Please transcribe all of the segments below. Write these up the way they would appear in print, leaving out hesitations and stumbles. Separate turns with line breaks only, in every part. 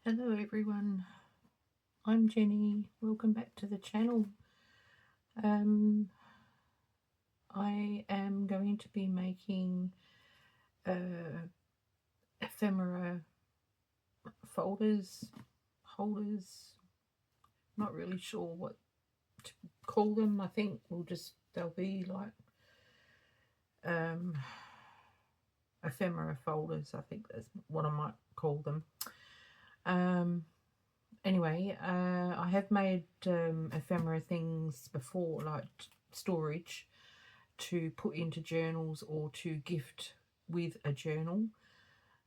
Hello everyone, I'm Jenny. Welcome back to the channel. I am going to be making ephemera holders, not really sure what to call them. I think they'll be like ephemera folders. I think that's what I might call them. Anyway, I have made ephemera things before, like storage to put into journals or to gift with a journal.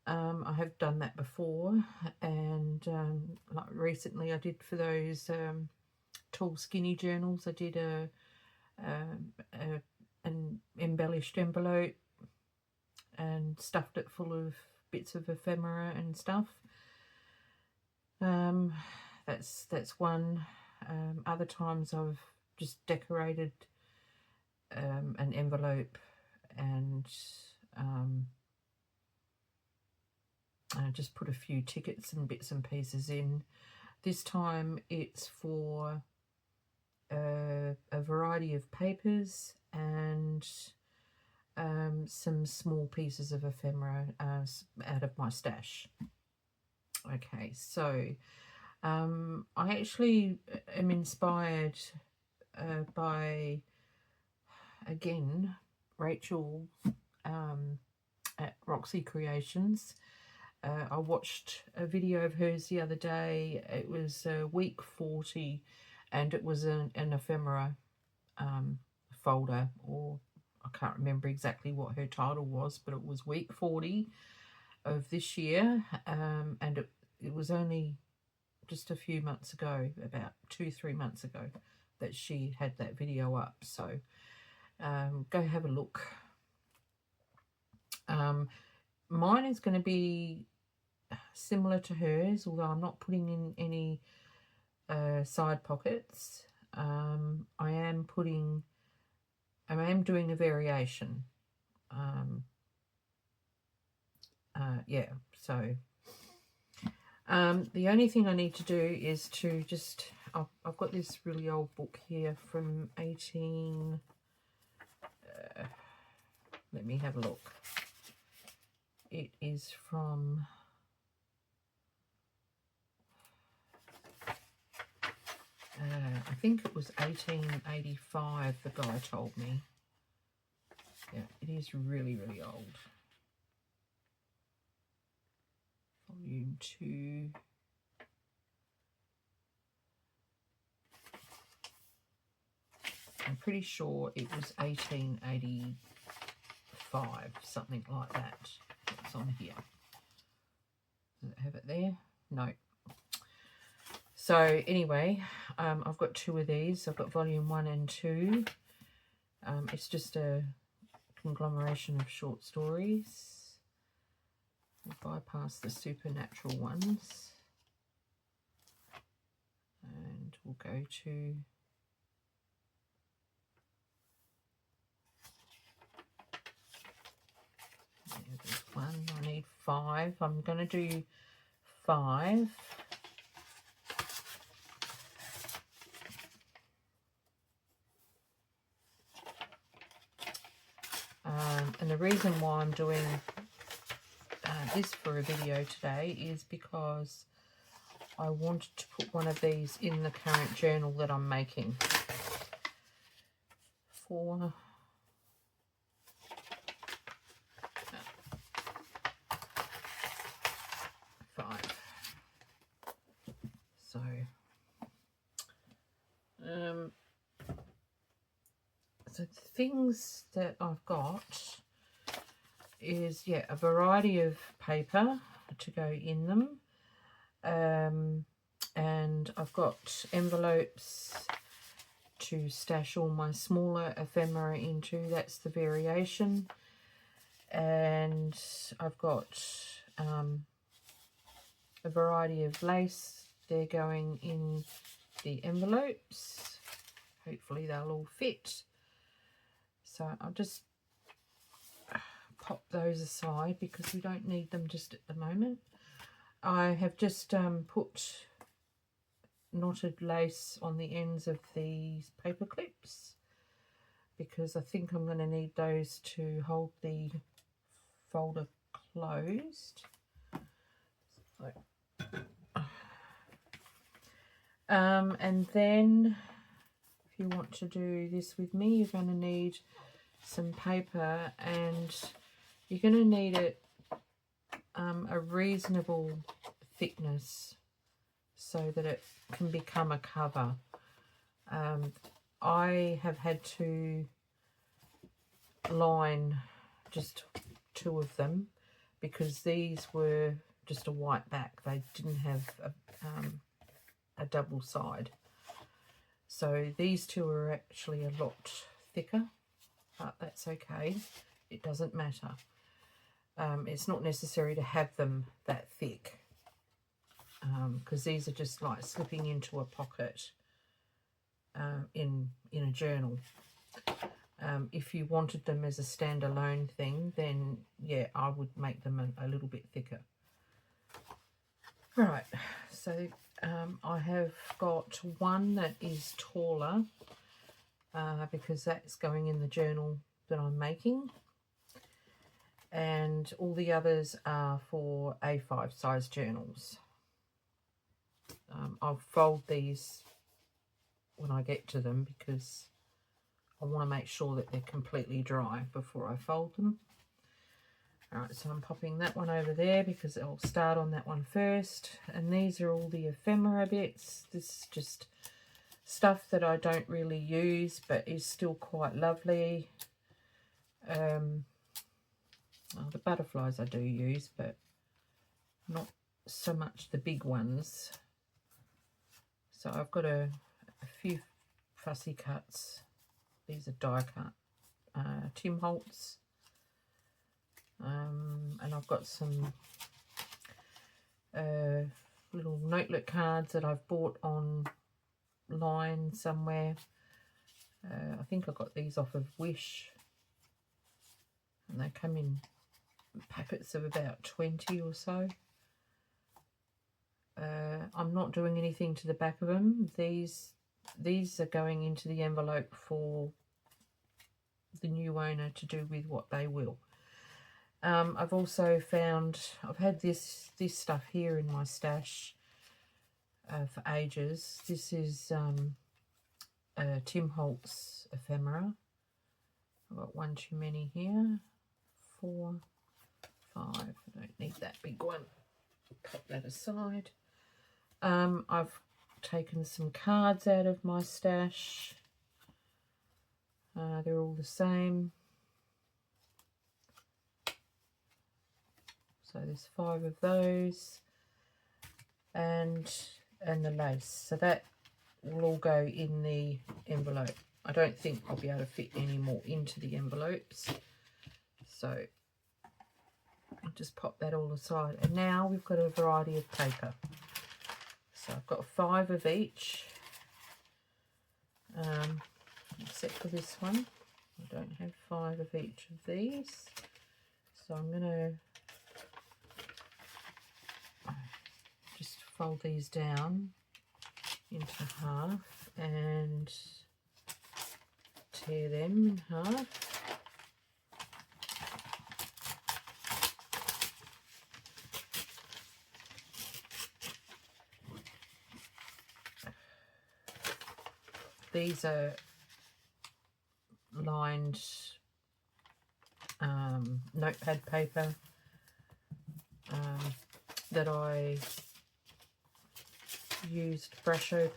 I have done that before, and like recently I did for those tall skinny journals. I did an embellished envelope and stuffed it full of bits of ephemera and stuff. That's one. Other times I've just decorated an envelope and just put a few tickets and bits and pieces in. This time it's for a variety of papers and some small pieces of ephemera out of my stash. Okay, so I actually am inspired by, again, Rachel at Roxy Creations. I watched a video of hers the other day. It was week 40, and it was an ephemera folder, or I can't remember exactly what her title was, but it was week 40 of this year, and it was only just a few months ago, about 2-3 months ago, that she had that video up. So go have a look. Mine is going to be similar to hers, although I'm not putting in any side pockets. I am doing a variation. Yeah, so the only thing I need to do is to just, I've got this really old book here from let me have a look. It is from I think it was 1885, the guy told me. Yeah, it is really, really old. Volume 2. I'm pretty sure it was 1885, something like that. It's on here. Does it have it there? No. So anyway, I've got 2 of these. I've got volume 1 and 2. It's just a conglomeration of short stories. We'll bypass the supernatural ones. And we'll go to there's 1. I need 5. I'm going to do 5. And the reason why I'm doing this for a video today is because I wanted to put one of these in the current journal that I'm making. 4. 5. So the things that I've got is, yeah, a variety of paper to go in them, and I've got envelopes to stash all my smaller ephemera into. That's the variation. And I've got a variety of lace. They're going in the envelopes. Hopefully they'll all fit. So I'll just pop those aside because we don't need them just at the moment. I have just put knotted lace on the ends of these paper clips because I think I'm going to need those to hold the folder closed. So, and then if you want to do this with me, you're going to need some paper, and you're going to need it a reasonable thickness so that it can become a cover. I have had to line just 2 of them because these were just a white back. They didn't have a double side. So these 2 are actually a lot thicker, but that's okay. It doesn't matter. It's not necessary to have them that thick because these are just like slipping into a pocket in a journal. If you wanted them as a standalone thing, then yeah, I would make them a little bit thicker. Right, so I have got one that is taller because that's going in the journal that I'm making, and all the others are for A5 size journals. I'll fold these when I get to them because I want to make sure that they're completely dry before I fold them. Alright, so I'm popping that one over there because I'll start on that one first. And these are all the ephemera bits. This is just stuff that I don't really use but is still quite lovely. The butterflies I do use, but not so much the big ones. So I've got a few fussy cuts. These are die cut Tim Holtz. And I've got some little notelet cards that I've bought online somewhere. I think I got these off of Wish, and they come in packets of about 20 or so. I'm not doing anything to the back of them. These are going into the envelope for the new owner to do with what they will. I've also found, I've had this stuff here in my stash for ages. This is Tim Holtz ephemera. I've got 1 too many here. 4, 5. I don't need that big one. Pop that aside. I've taken some cards out of my stash. They're all the same. So there's 5 of those, and the lace. So that will all go in the envelope. I don't think I'll be able to fit any more into the envelopes. So I'll just pop that all aside. And now we've got a variety of paper. So I've got 5 of each, except for this one. I don't have 5 of each of these. So I'm going to just fold these down into half and tear them in half. These are lined notepad paper that I used Brusho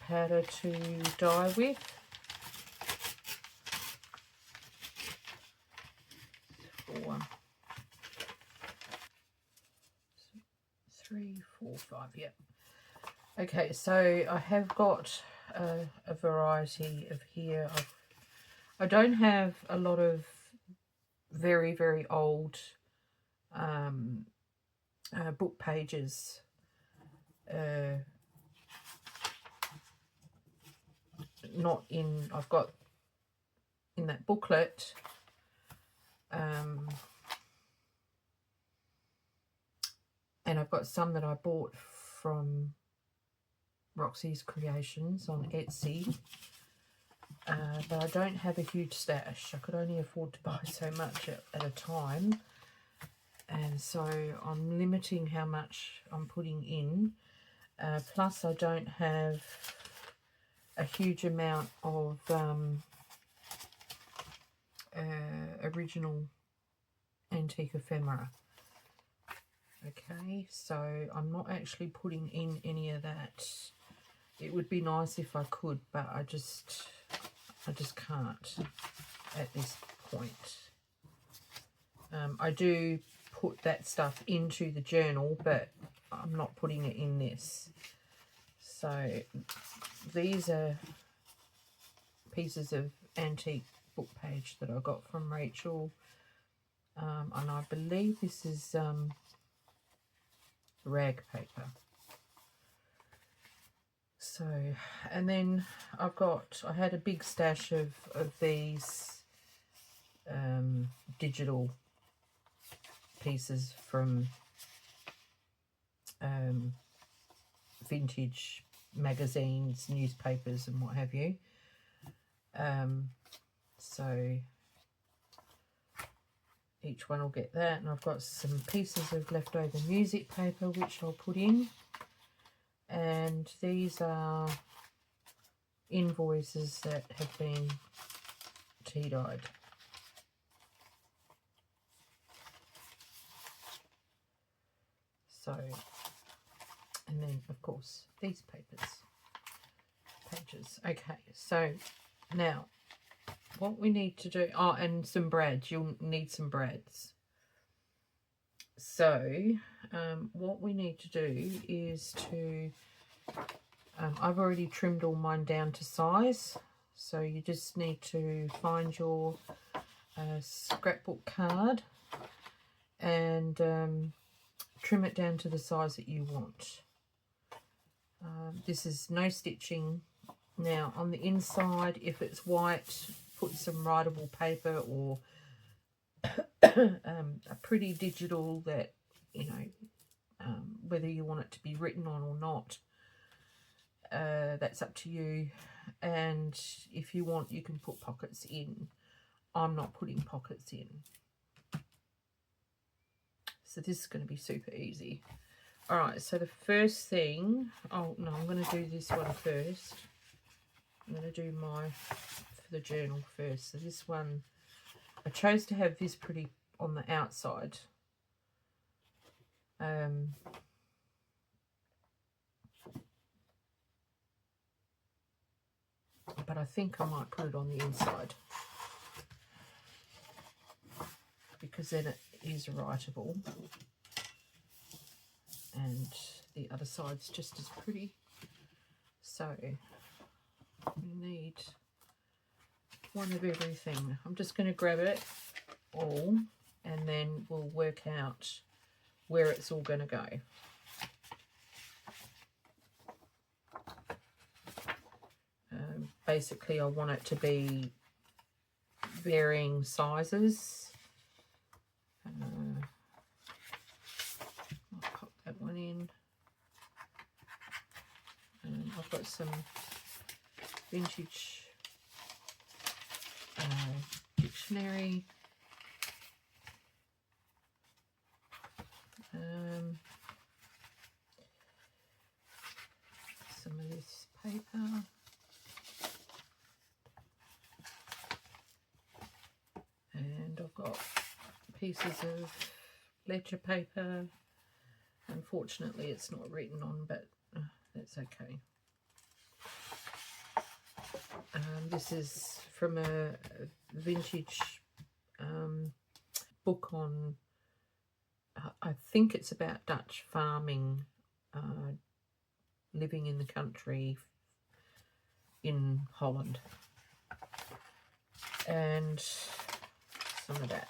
powder to dye with. 4, 3, 4, 5, yep. Okay, so I have got a variety of here. I don't have a lot of very, very old book pages. Not in, I've got in that booklet And I've got some that I bought from Roxy's Creations on Etsy. But I don't have a huge stash. I could only afford to buy so much at a time. And so I'm limiting how much I'm putting in. Plus I don't have a huge amount of original antique ephemera. Okay, so I'm not actually putting in any of that. It would be nice if I could, but I just can't at this point. I do put that stuff into the journal, but I'm not putting it in this. So these are pieces of antique book page that I got from Rachel, and I believe this is rag paper. So, and then I had a big stash of these digital pieces from vintage magazines, newspapers and what have you. So each one will get that, and I've got some pieces of leftover music paper which I'll put in, and these are invoices that have been tea-dyed. So, and then of course these pages. Okay, so now what we need to do, and some brads, you'll need some brads. So what we need to do is to, I've already trimmed all mine down to size, so you just need to find your scrapbook card and trim it down to the size that you want. This is no stitching. Now on the inside, if it's white, put some writable paper or a pretty digital that, you know, whether you want it to be written on or not, that's up to you. And if you want, you can put pockets in. I'm not putting pockets in. So this is going to be super easy. All right, so the first thing, oh no, I'm going to do this one first. I'm going to do my, for the journal first. So this one, I chose to have this pretty on the outside. But I think I might put it on the inside, because then it is writable. And the other side's just as pretty. So we need one of everything. I'm just going to grab it all, and then we'll work out where it's all going to go. Basically, I want it to be varying sizes. I'll pop that one in. I've got some vintage dictionary. Some of this paper. And I've got pieces of ledger paper. Unfortunately, it's not written on, but that's okay. This is from a vintage book on, I think it's about Dutch farming, living in the country in Holland. And some of that.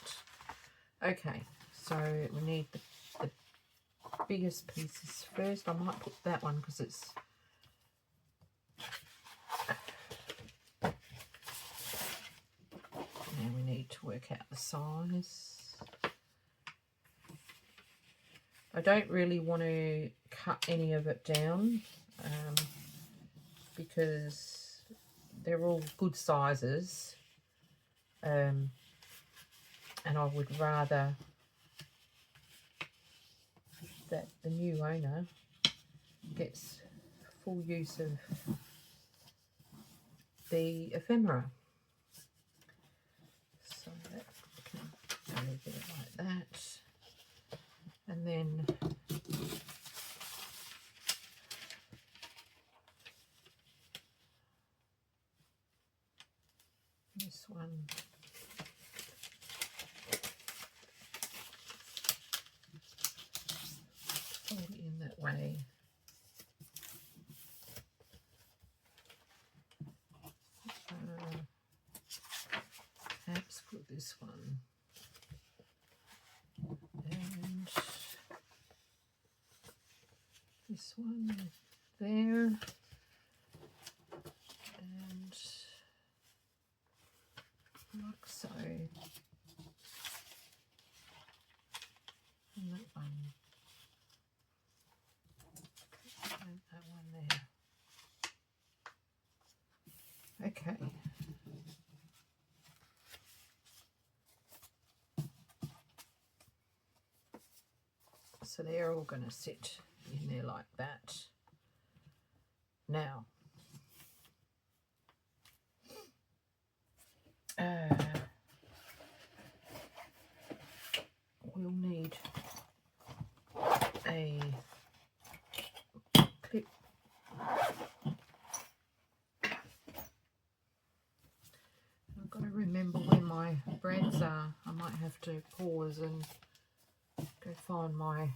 Okay, so we need the biggest pieces first. I might put that one because it's now we need to work out the size. I don't really want to cut any of it down because they're all good sizes, and I would rather that the new owner gets full use of the ephemera. So that can go there like that. And then this one, fold it in that way. Perhaps put this one and this one there, and like so, and that one, and that one there. Okay. So they're all going to sit in there like that. Now, we'll need a clip. I've got to remember where my brads are. I might have to pause and go find my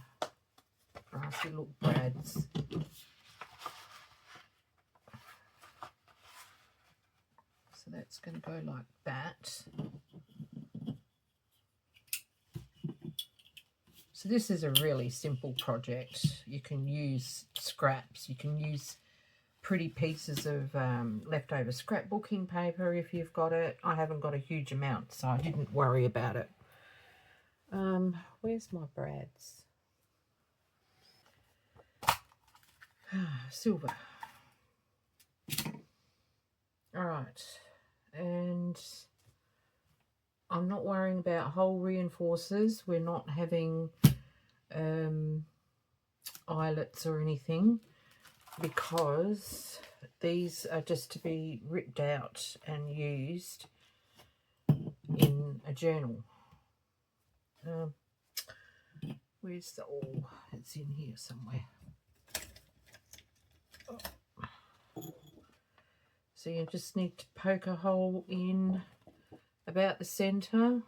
brassy little brads. So that's going to go like that. So this is a really simple project. You can use scraps, you can use pretty pieces of leftover scrapbooking paper if you've got it. I haven't got a huge amount, so I didn't worry about it. Where's my brads? Silver. All right, and I'm not worrying about hole reinforcers. We're not having eyelets or anything, because these are just to be ripped out and used in a journal. Where's the awl? It's in here somewhere. So you just need to poke a hole in about the centre.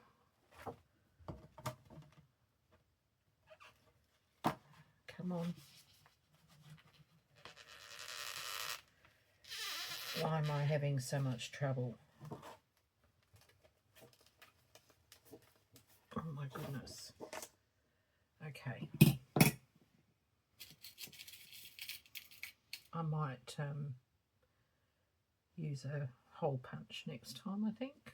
Come on. Why am I having so much trouble? Oh my goodness. Okay. I might use a hole punch next time, I think.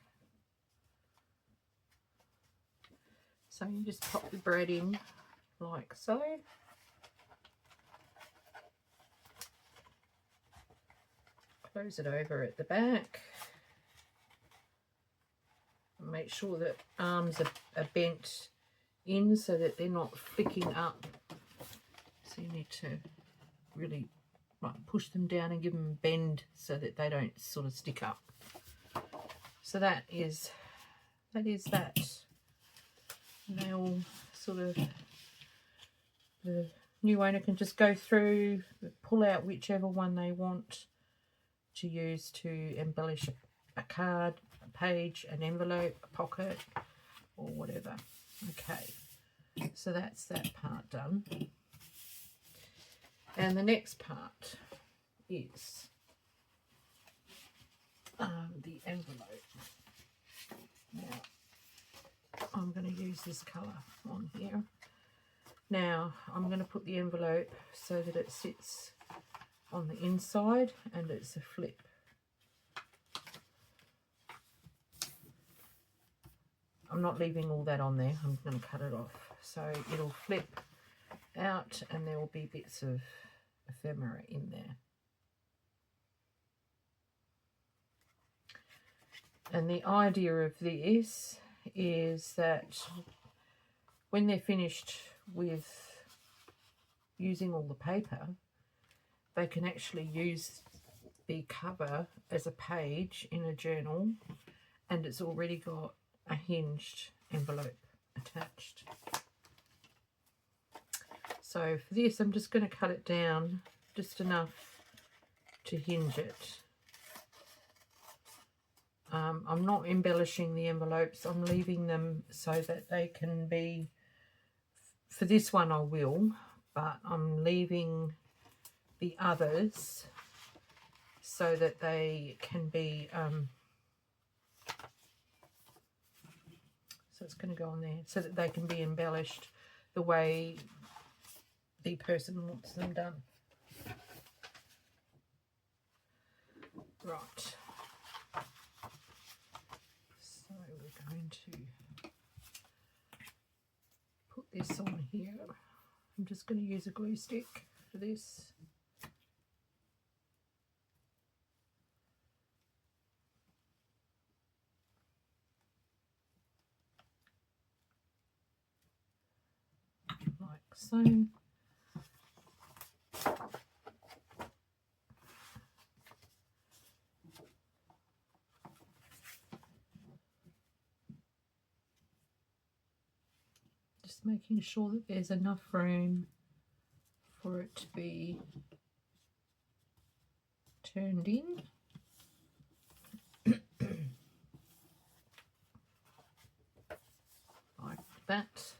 So you just pop the bread in like so. Close it over at the back. Make sure that arms are bent in so that they're not flicking up. So you need to really push them down and give them a bend so that they don't sort of stick up. So that is that. And they all sort of, the new owner can just go through, pull out whichever one they want to use to embellish a card, a page, an envelope, a pocket, or whatever. Okay, so that's that part done. And the next part is the envelope. Now, I'm going to use this colour on here. Now, I'm going to put the envelope so that it sits on the inside and it's a flip. I'm not leaving all that on there. I'm going to cut it off. So it'll flip out, and there will be bits of ephemera in there. And the idea of this is that when they're finished with using all the paper, they can actually use the cover as a page in a journal, and it's already got a hinged envelope attached. So for this, I'm just going to cut it down just enough to hinge it. I'm not embellishing the envelopes. I'm leaving them so that they can be, for this one I will, but I'm leaving the others so that they can be, so it's going to go on there, so that they can be embellished the way the person wants them done. Right. So we're going to put this on here. I'm just going to use a glue stick for this. Like so. Just making sure that there's enough room for it to be turned in. Like that.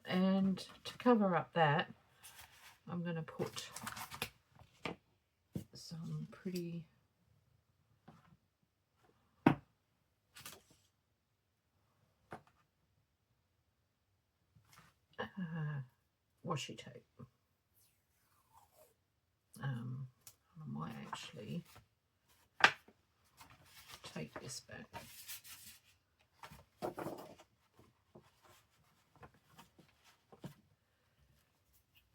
And to cover up that, I'm going to put some pretty washi tape. I might actually take this back.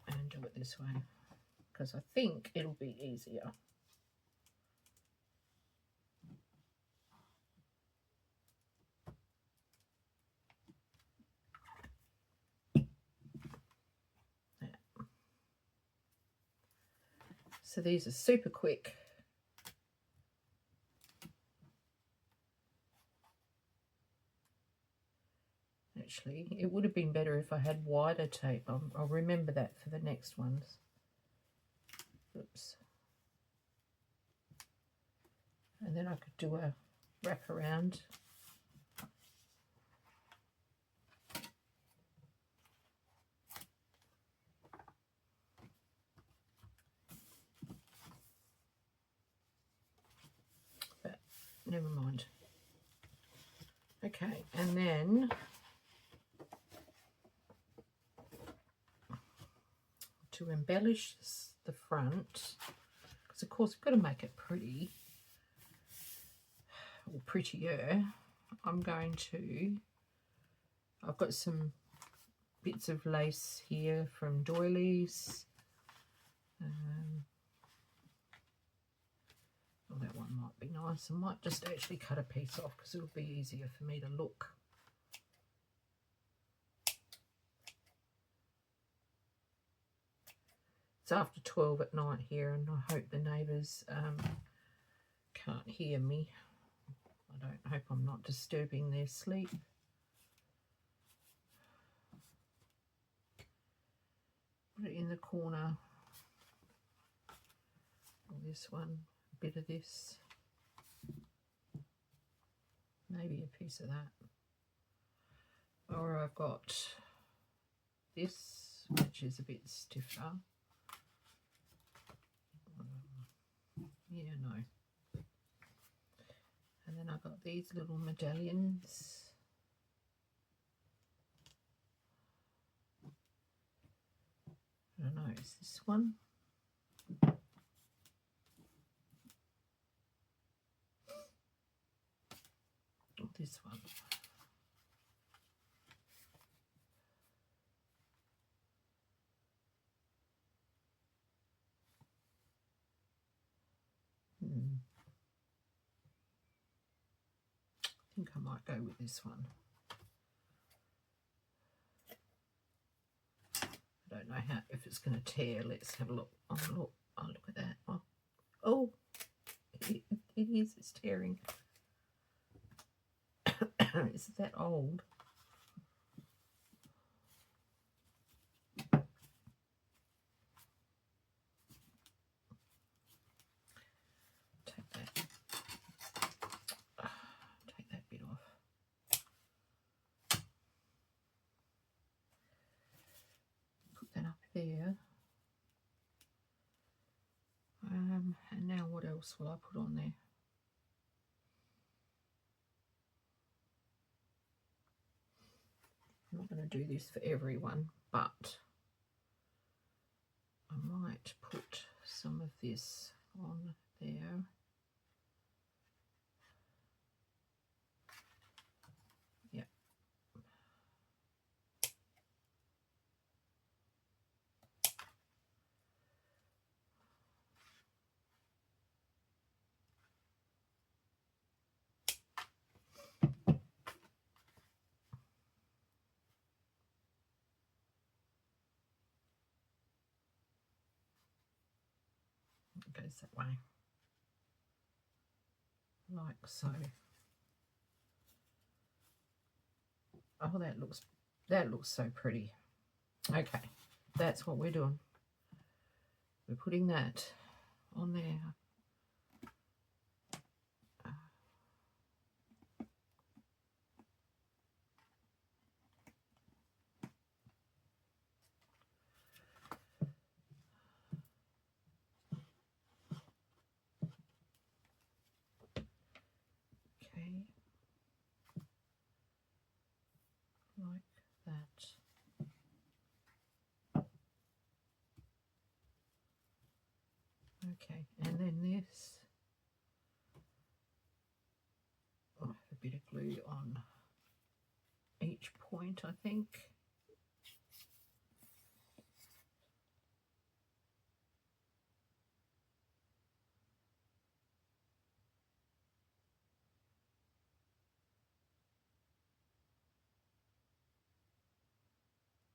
And do it this way, because I think it'll be easier. So these are super quick. Actually, it would have been better if I had wider tape. I'll remember that for the next ones. Oops. And then I could do a wrap around. But never mind. Okay, and then to embellish the front, because of course we've got to make it pretty, or prettier, I've got some bits of lace here from doilies. Oh, that one might be nice. I might just actually cut a piece off because it'll be easier for me to look. It's after 12 at night here, and I hope the neighbours can't hear me. I hope I'm not disturbing their sleep. Put it in the corner. This one, a bit of this, maybe a piece of that. Or I've got this, which is a bit stiffer. Yeah, no. And then I've got these little medallions. I don't know, is this one? This one. might go with this one. I don't know if it's going to tear. Let's have a look. Oh, look. Oh, look at that. Oh, it is. It's tearing. Is that old? Take that bit off. Put that up there. And now what else will I put on there? I'm not going to do this for everyone, but I might put some of this on there. Yep. It goes that way, like so. Oh, that looks so pretty. Okay, that's what we're doing. We're putting that on there. Okay, like that. Okay, and then this, I have a bit of glue on each point, I think.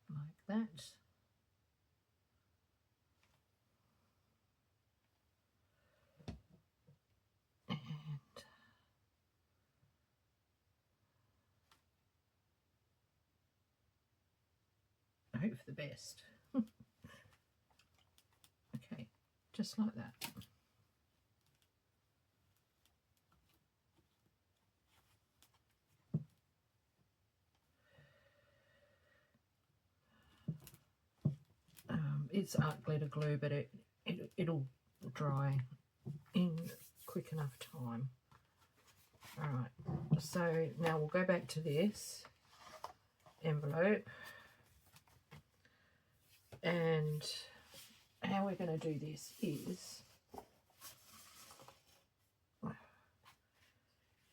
Like that. And I hope for the best. Okay, just like that. It's art glitter glue, but it'll dry in quick enough time. All right, so now we'll go back to this envelope, and how we're going to do this is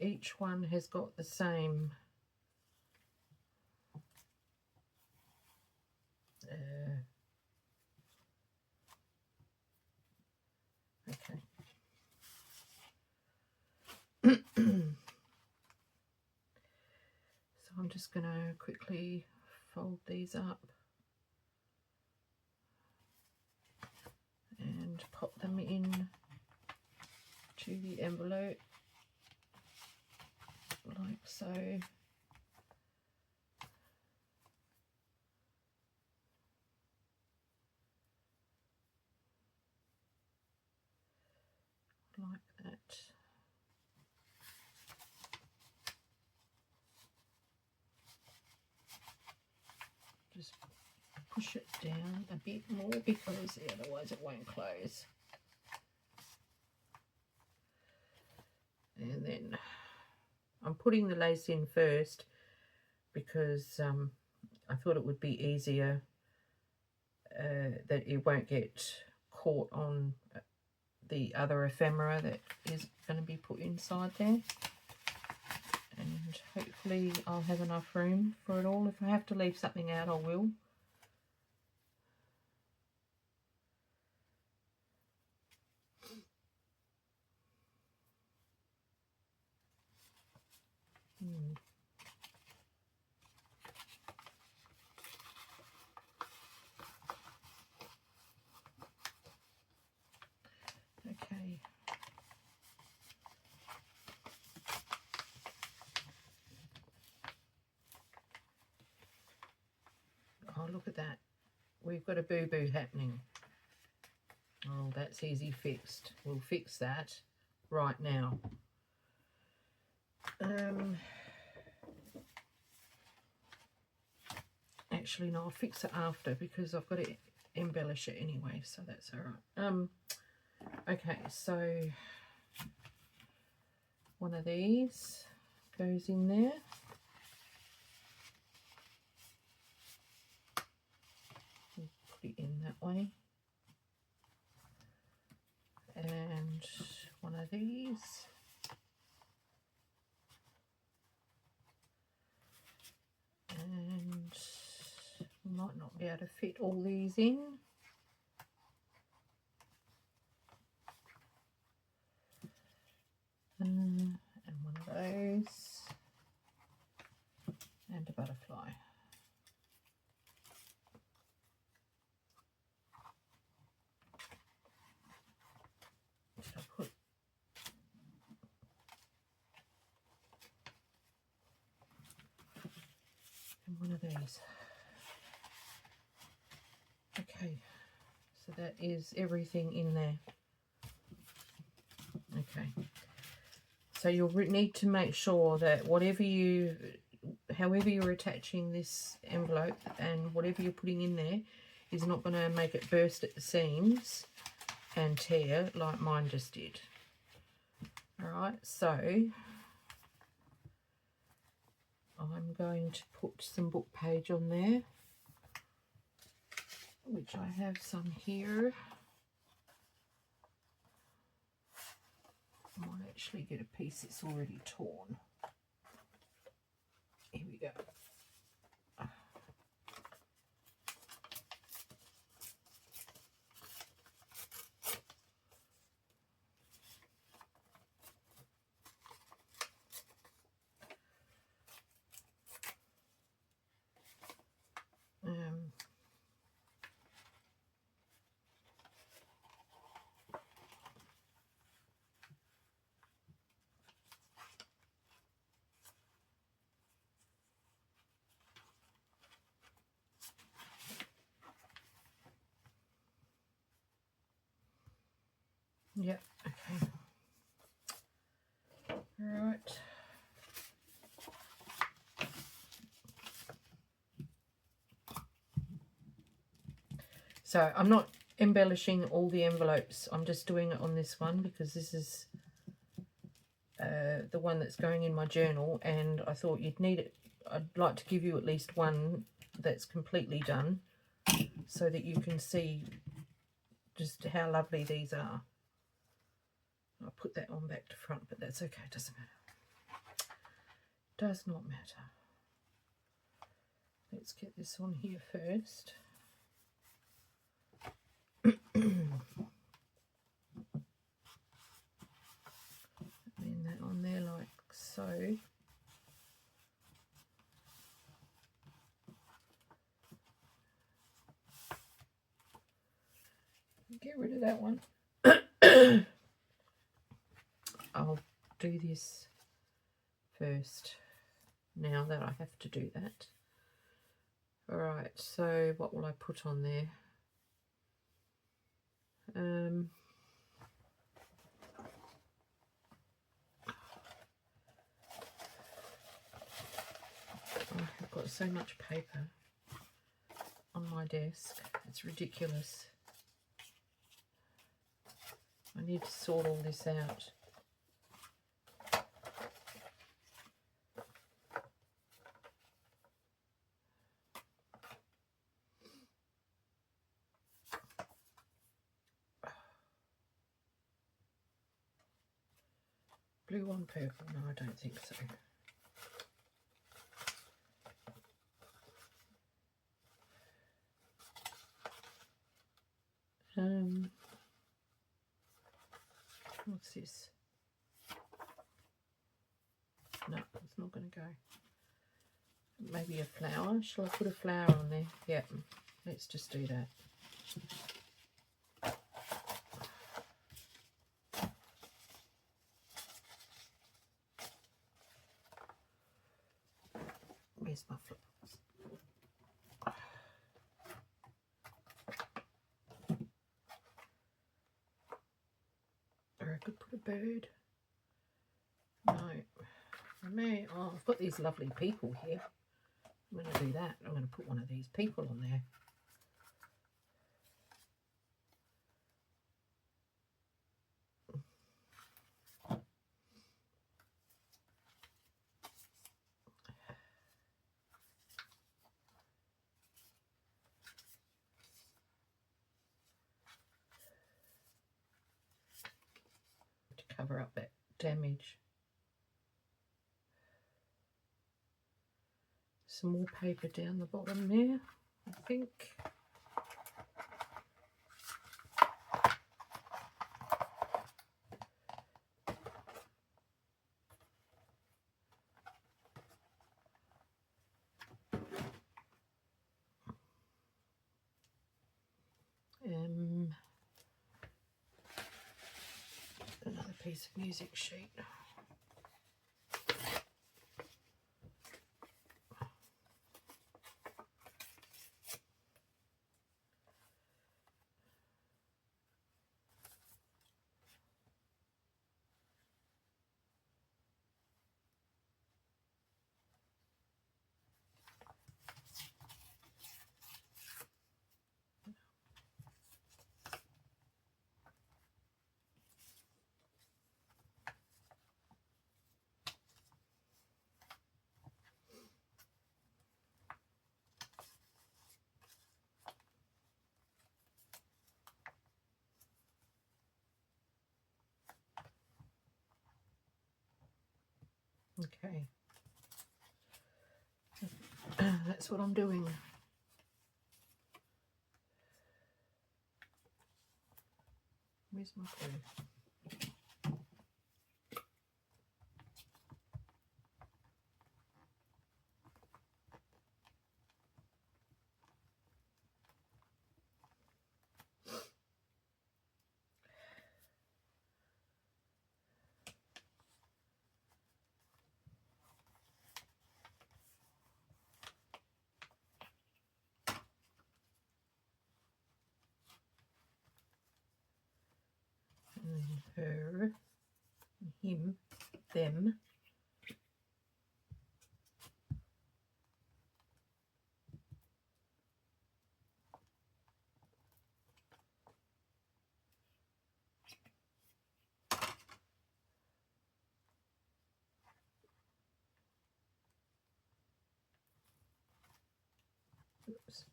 each one has got the same okay. So I'm just going to quickly fold these up and pop them in to the envelope like so. Like that. Just push it down a bit more because otherwise it won't close. And then I'm putting the lace in first because I thought it would be easier, that it won't get caught on the other ephemera that is going to be put inside there. And hopefully I'll have enough room for it all. If I have to leave something out, I will. we've got a boo-boo happening. Oh, that's easy fixed. We'll fix that right now. Actually, no, I'll fix it after because I've got to embellish it anyway, so that's all right. Okay, so one of these goes in there. We'll put it in that way. And one of these. And might not be able to fit all these in. And one of those. And a butterfly. So I'll put and one of these. Okay, so that is everything in there. Okay, so you'll need to make sure that however you're attaching this envelope and whatever you're putting in there is not going to make it burst at the seams and tear like mine just did. Alright, so I'm going to put some book page on there, which I have some here. I might actually get a piece that's already torn. Here we go. Yep, okay. All right. So I'm not embellishing all the envelopes. I'm just doing it on this one because this is the one that's going in my journal, and I thought you'd need it. I'd like to give you at least one that's completely done so that you can see just how lovely these are. I'll put that on back to front, but that's okay, it doesn't matter. Does not matter. Let's get this on here first. And that on there like so. Get rid of that one. I'll do this first now that I have to do that. Alright, so what will I put on there? I've got so much paper on my desk, it's ridiculous. I need to sort all this out. Blue on purple? No, I don't think so. What's this? No, it's not going to go. Maybe a flower. Shall I put a flower on there? Yep, let's just do that. Where's my flowers? Where I could put a bird. No. For me, oh, I've got these lovely people here. I'm going to do that. I'm going to put one of these people on there. To cover up that damage. Some more paper down the bottom there, I think. Another piece of music sheet. Okay, that's what I'm doing. Where's my glue? Her, him, them. Oops.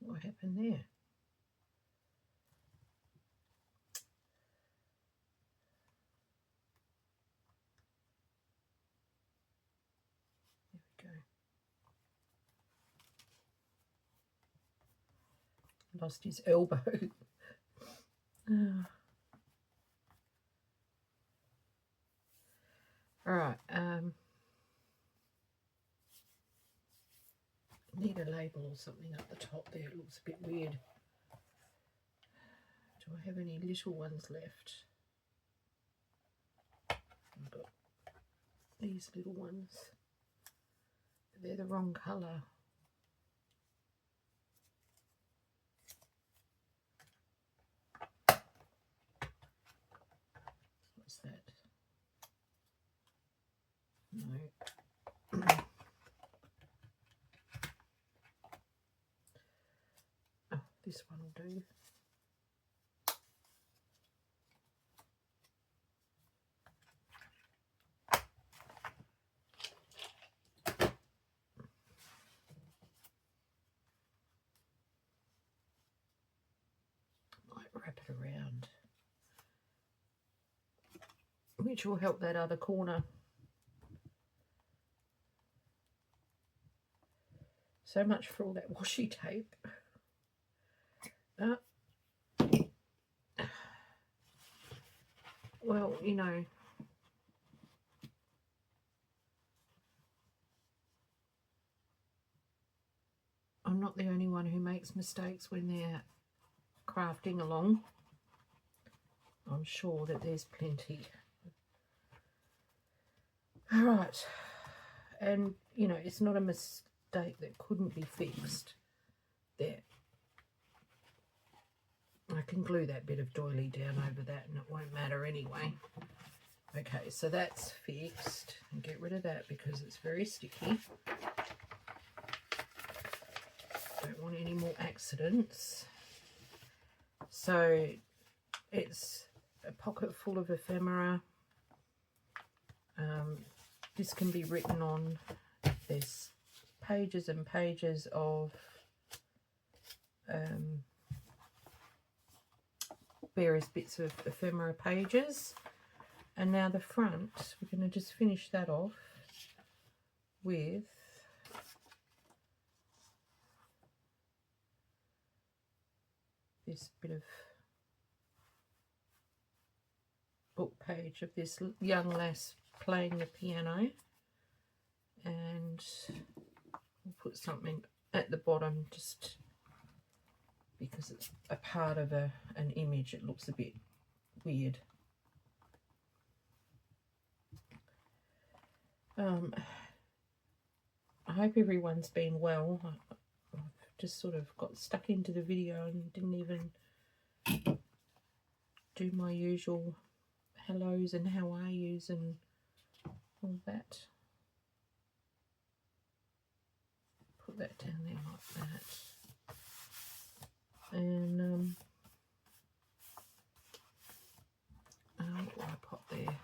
What happened there? There we go. Lost his elbow. Alright, need a label or something up the top there. It looks a bit weird. Do I have any little ones left? I've got these little ones. They're the wrong colour. What's that? No. Oh, this one will do. Might wrap it around, which will help that other corner. So much for all that washi tape. Well, you know, I'm not the only one who makes mistakes when they're crafting along. I'm sure that there's plenty. All right, and you know, it's not a mistake date that couldn't be fixed. There. I can glue that bit of doily down over that and it won't matter anyway. Okay, so that's fixed. And get rid of that because it's very sticky. Don't want any more accidents. So it's a pocket full of ephemera. This can be written on. There's pages and pages of various bits of ephemera pages. And now the front, we're going to just finish that off with this bit of book page of this young lass playing the piano, and we'll put something at the bottom just because it's a part of an image. It looks a bit weird. I hope everyone's been well. I've just sort of got stuck into the video and didn't even do my usual hellos and how are yous and all that. Put that down there like that. And what will I put there?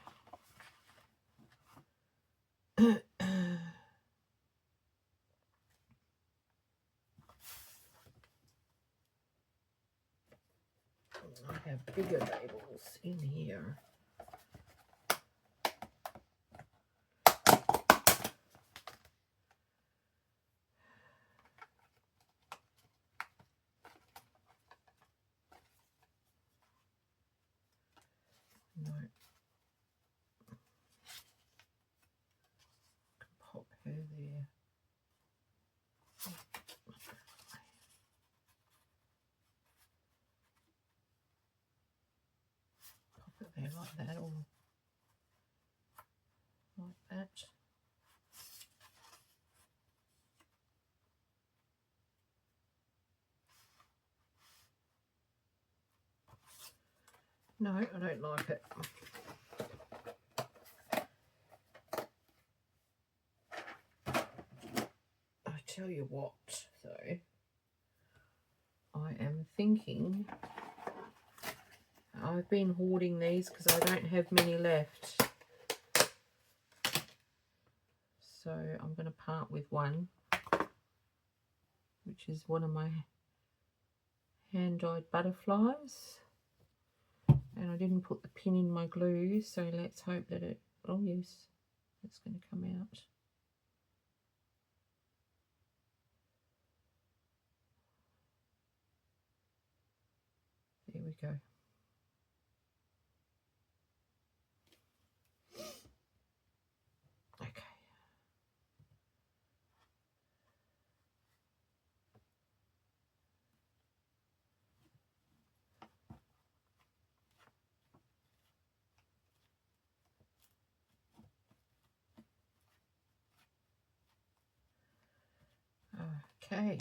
I have bigger labels in here. No. Can pop her there. Pop it there like that, or like that. No, I don't like it. I tell you what, though, I am thinking, I've been hoarding these because I don't have many left. So I'm going to part with one, which is one of my hand-dyed butterflies. And I didn't put the pin in my glue, so let's hope that it, oh yes, it's going to come out. There we go. Okay. Okay.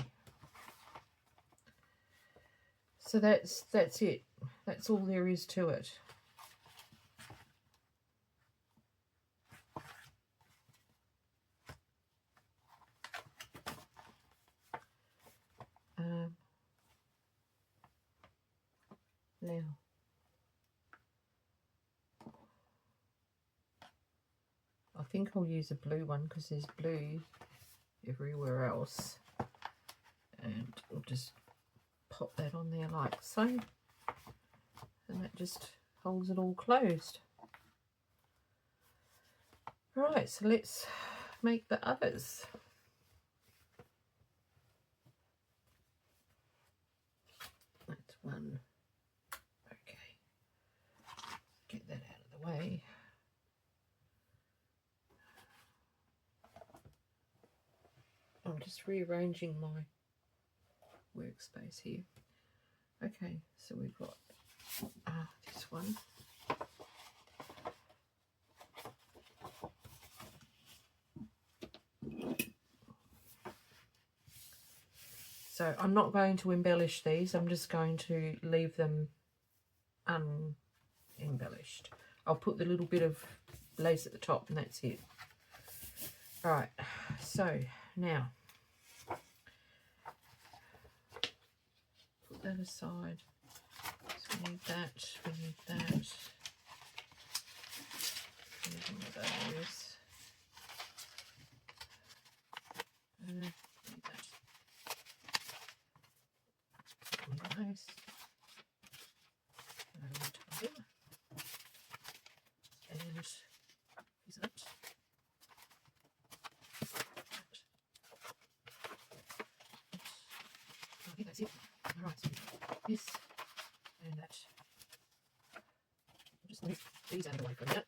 So that's it. That's all there is to it. Now, I think I'll use a blue one because there's blue everywhere else, and I'll just pop that on there like so, and that just holds it all closed. Right, so let's make the others. That's one. Okay, get that out of the way. I'm just rearranging my workspace here. Okay, so we've got this one. So I'm not going to embellish these, I'm just going to leave them unembellished. I'll put the little bit of lace at the top and that's it. Right, so now put that aside. So we need that, we need that. We need one of those. Need that. Nice. And is that? I think that's it. Alright, so this and that. I'll just move these out of the way for a minute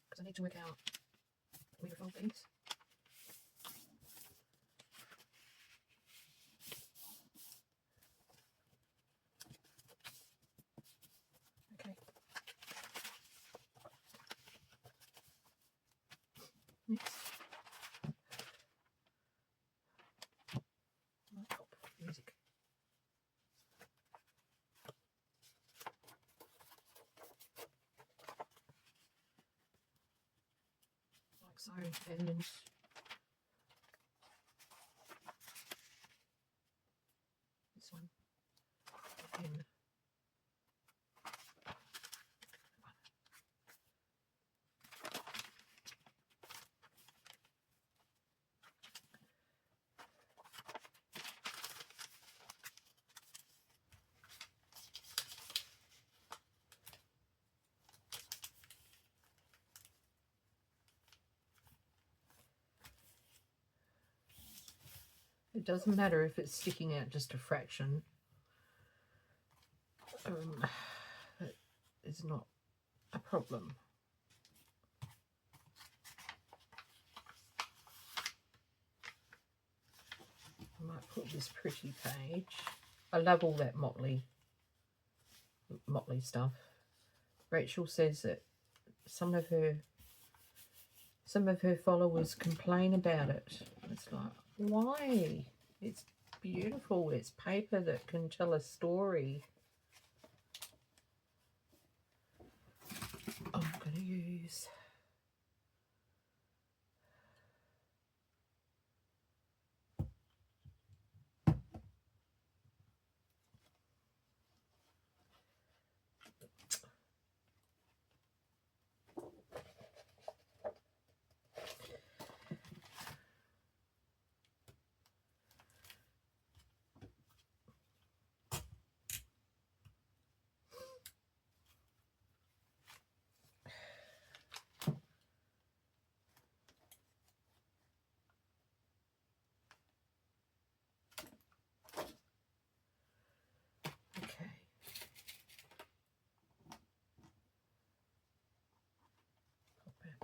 because I need to work out where to fold these. Okay. Next. Laptop music. Like so, and this one again. It doesn't matter if it's sticking out just a fraction. That is not a problem. I might put this pretty page. I love all that motley stuff. Rachel says that some of her followers complain about it. It's like, why? It's beautiful. It's paper that can tell a story. I'm going to use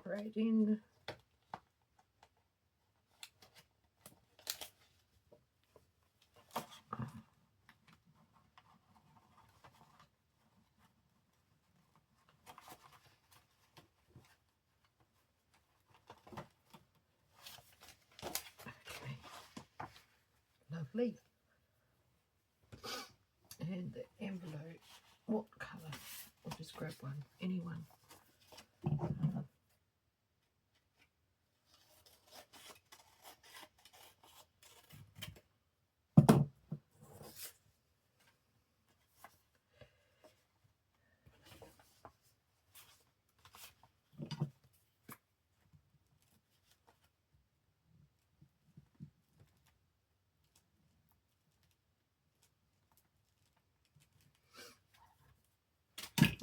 right in. Okay, lovely. And the envelope, what colour? I'll just grab one, any one.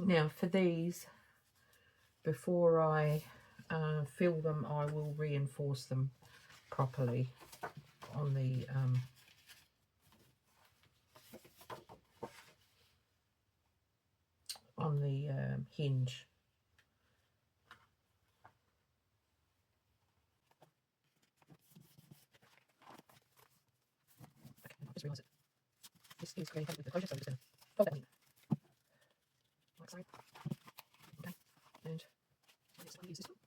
Now for these, before I fill them, I will reinforce them properly on the hinge. Okay, I just realised it. This is going to with the closure, so I'm just going to fold that one in. Like so. Okay, and I guess I'll use this one.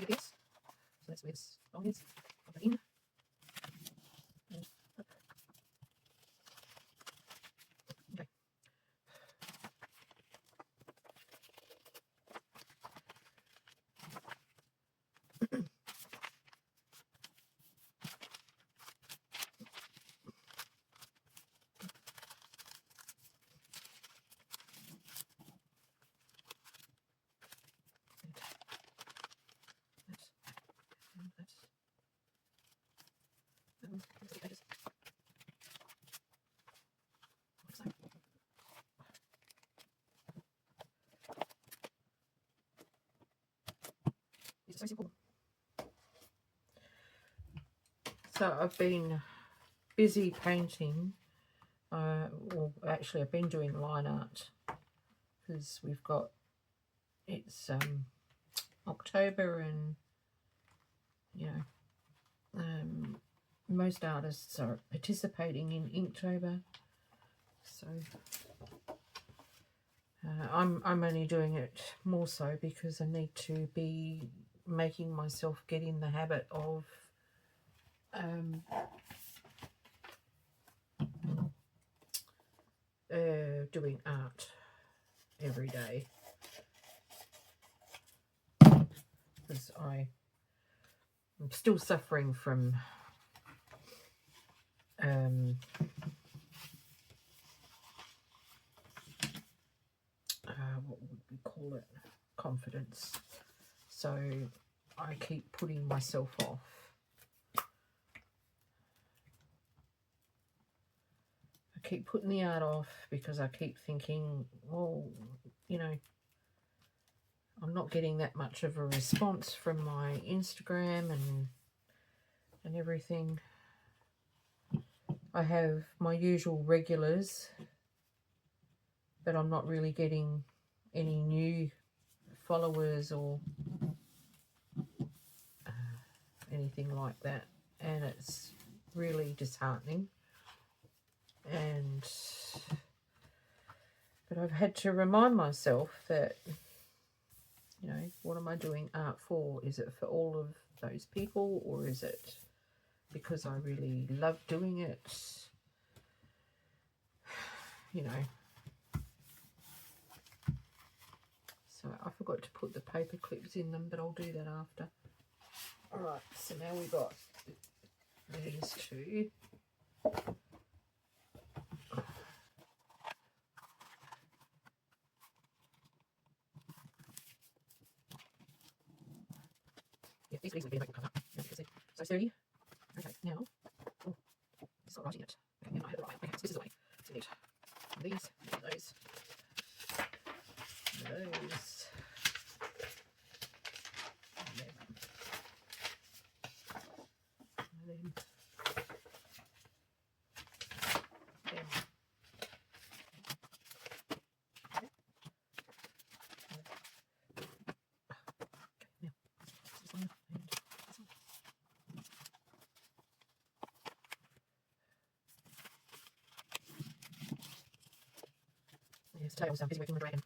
of this. So that's where this long is. Pop that in. And up. Okay. It's so simple. So I've been busy painting. Well, actually, I've been doing line art because we've got it's October, and you know, most artists are participating in Inktober. So I'm only doing it more so because I need to be making myself get in the habit of doing art every day, because I'm still suffering from what would we call it, confidence. So I keep putting myself off. I keep putting the art off because I keep thinking, well, you know, I'm not getting that much of a response from my Instagram and everything. I have my usual regulars, but I'm not really getting any new followers or anything like that, and it's really disheartening. But I've had to remind myself that, you know, what am I doing art for? Is it for all of those people, or is it because I really love doing it? You know. So I forgot to put the paper clips in them, but I'll do that after. Alright, so now we've got these two. Yeah, these would be like cut up. So 30. Okay, now. Oh, it's not writing it. Okay, now I have it right. Okay, so this is the way. So you need these, those. And then yes, today I was busy working with a dragon.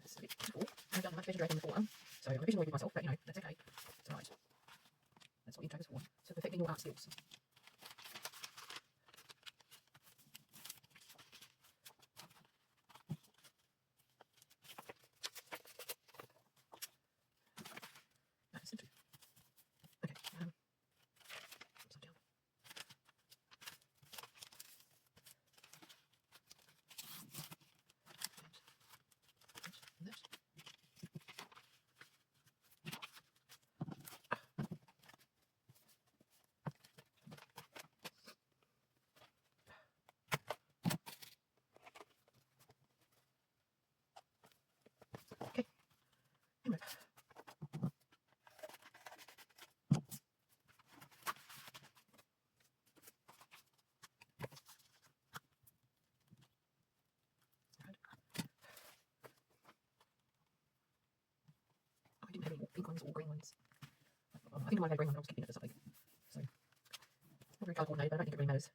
It's a bit difficult. I've done much better dragon before, so I'm a bit annoyed with myself, but you know, that's okay. It's alright. That's what Inktober's for. So perfecting your art skills. That's it. Okay, upside down. And that. Okay. And rip. I didn't have any pink ones or green ones. I think I might have green ones, but I was keeping it for something. So, not very colour coordinated, but I don't think it really matters.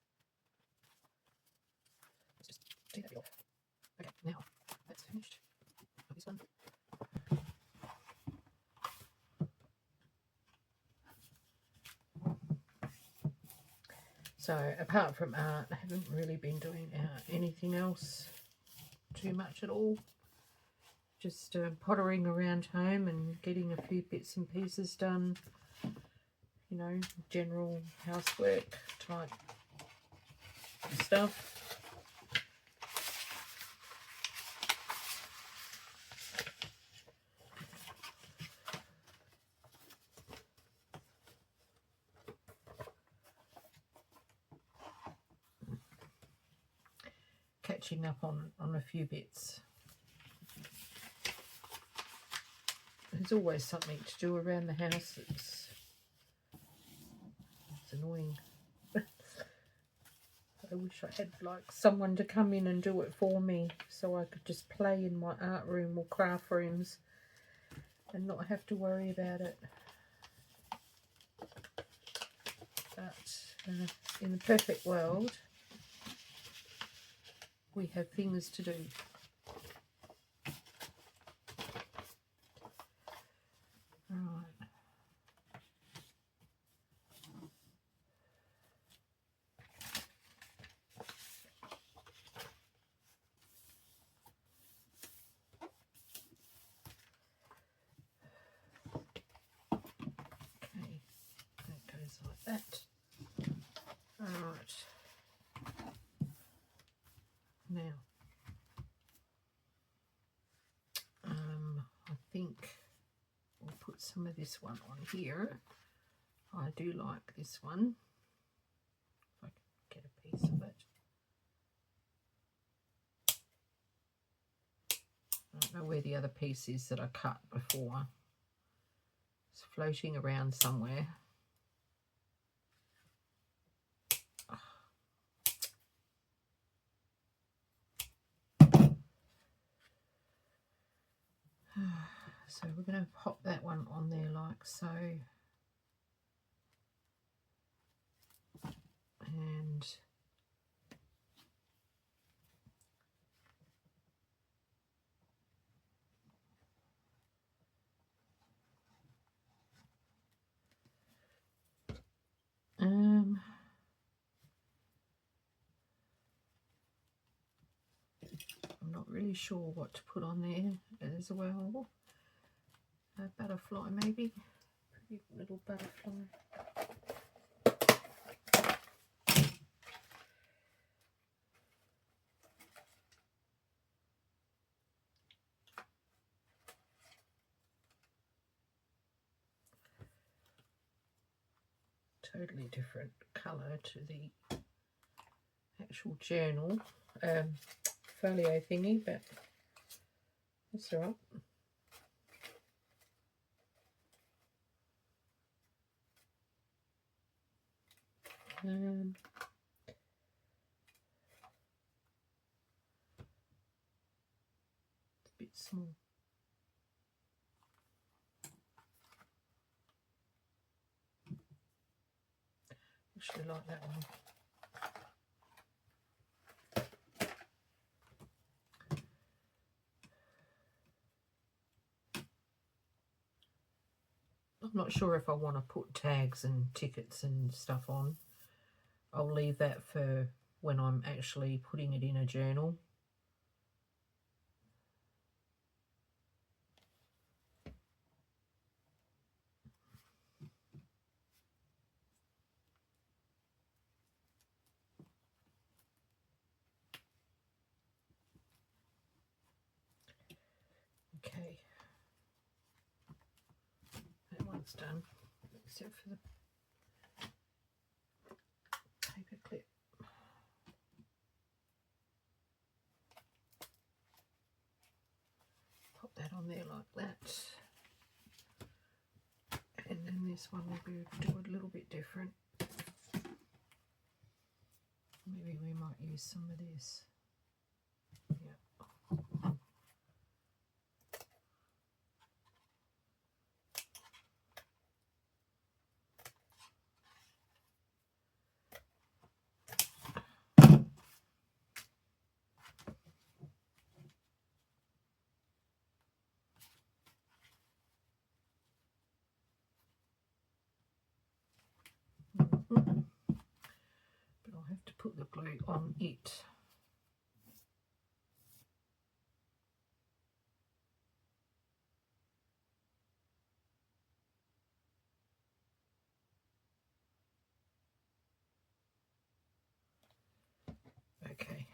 Let's just do that bit off. Okay, now that's finished. Got this one. So apart from art, I haven't really been doing anything else too much at all. Just pottering around home and getting a few bits and pieces done. You know, general housework type stuff. Catching up on a few bits. There's always something to do around the house. It's annoying. I wish I had like someone to come in and do it for me, so I could just play in my art room or craft rooms and not have to worry about it. But in the perfect world, we have things to do. Right. Okay, that goes like that. All right. Now, I think we'll put some of this one on here. I do like this one. If I can get a piece of it. I don't know where the other piece is that I cut before. It's floating around somewhere. So we're going to pop that one on there like so. And I'm not really sure what to put on there as well. A butterfly maybe. Pretty little butterfly. Totally different colour to the actual journal folio thingy, but that's all right. It's a bit small. Actually like that one. I'm not sure if I want to put tags and tickets and stuff on. I'll leave that for when I'm actually putting it in a journal. Okay, that one's done, except for the paper clip. Pop that on there like that. And then this one will be do a little bit different. Maybe we might use some of this. Yeah. on it. Okay.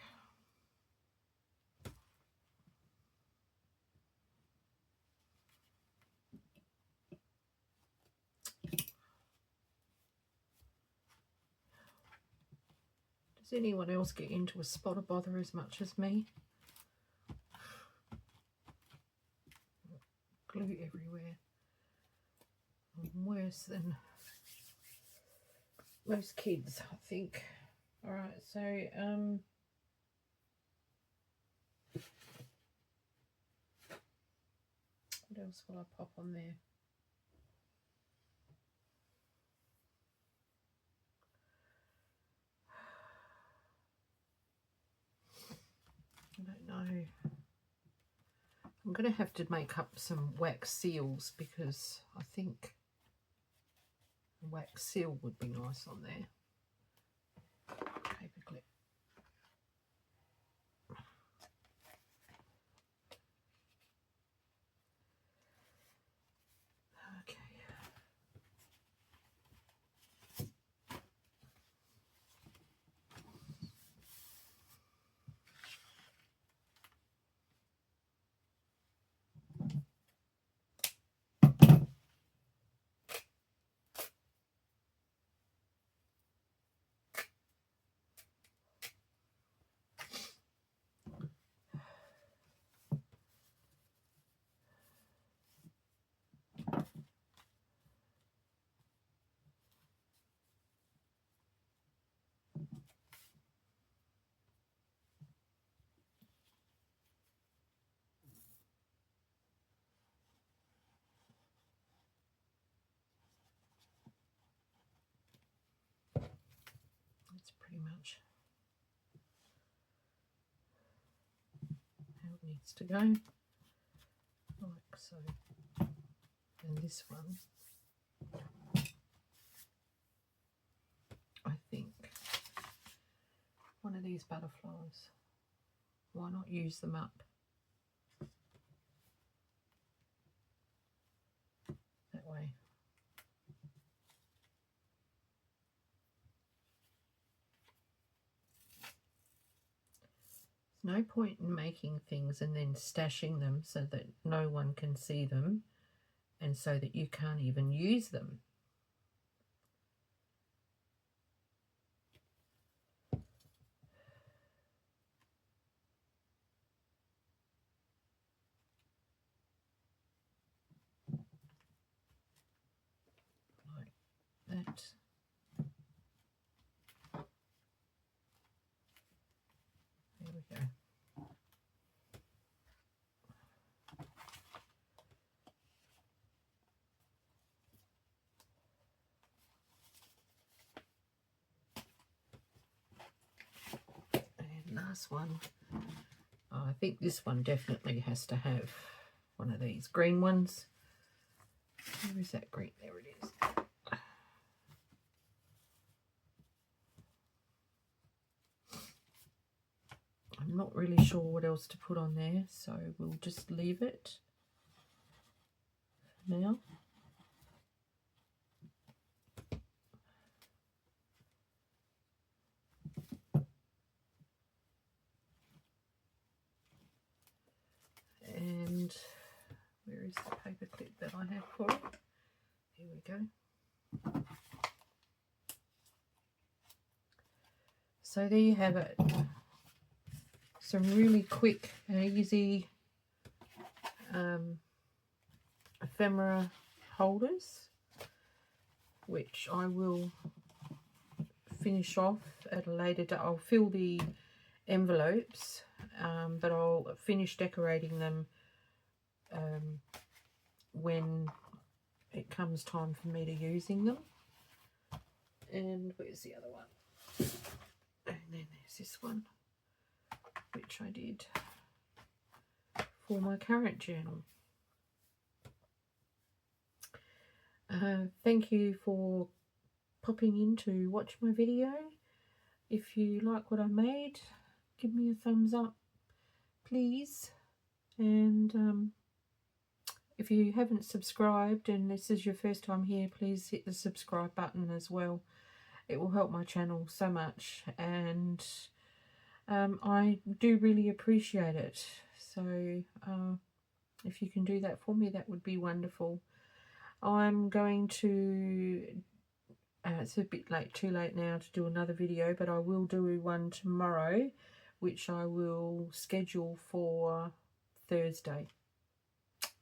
Does anyone else get into a spot of bother as much as me? Glue everywhere. I'm worse than most kids, I think. Alright, so what else will I pop on there? I don't know. I'm going to have to make up some wax seals because I think a wax seal would be nice on there. Paper clip. Okay. That's pretty much how it needs to go, like so. And this one, I think, one of these butterflies, why not use them up that way? No point in making things and then stashing them so that no one can see them and so that you can't even use them. Like that. There we go. Last one. Oh, I think this one definitely has to have one of these green ones. Where is that green? There it is. I'm not really sure what else to put on there, so we'll just leave it for now. And where is the paper clip that I have for it? Here we go. So there you have it. Some really quick and easy ephemera holders, which I will finish off at a later date. I'll fill the envelopes, but I'll finish decorating them when it comes time for me to using them. And where's the other one? And then there's this one, which I did for my current journal. Thank you for popping in to watch my video. If you like what I made, give me a thumbs up, please. And if you haven't subscribed and this is your first time here, please hit the subscribe button as well. It will help my channel so much, and I do really appreciate it. So if you can do that for me, that would be wonderful. I'm going to, it's a bit too late now to do another video, but I will do one tomorrow, which I will schedule for Thursday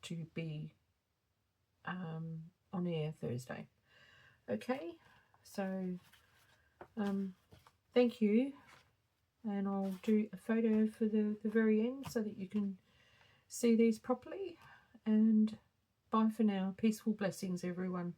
to be on air Thursday. Okay, so thank you, and I'll do a photo for the very end so that you can see these properly, and bye for now. Peaceful blessings, everyone.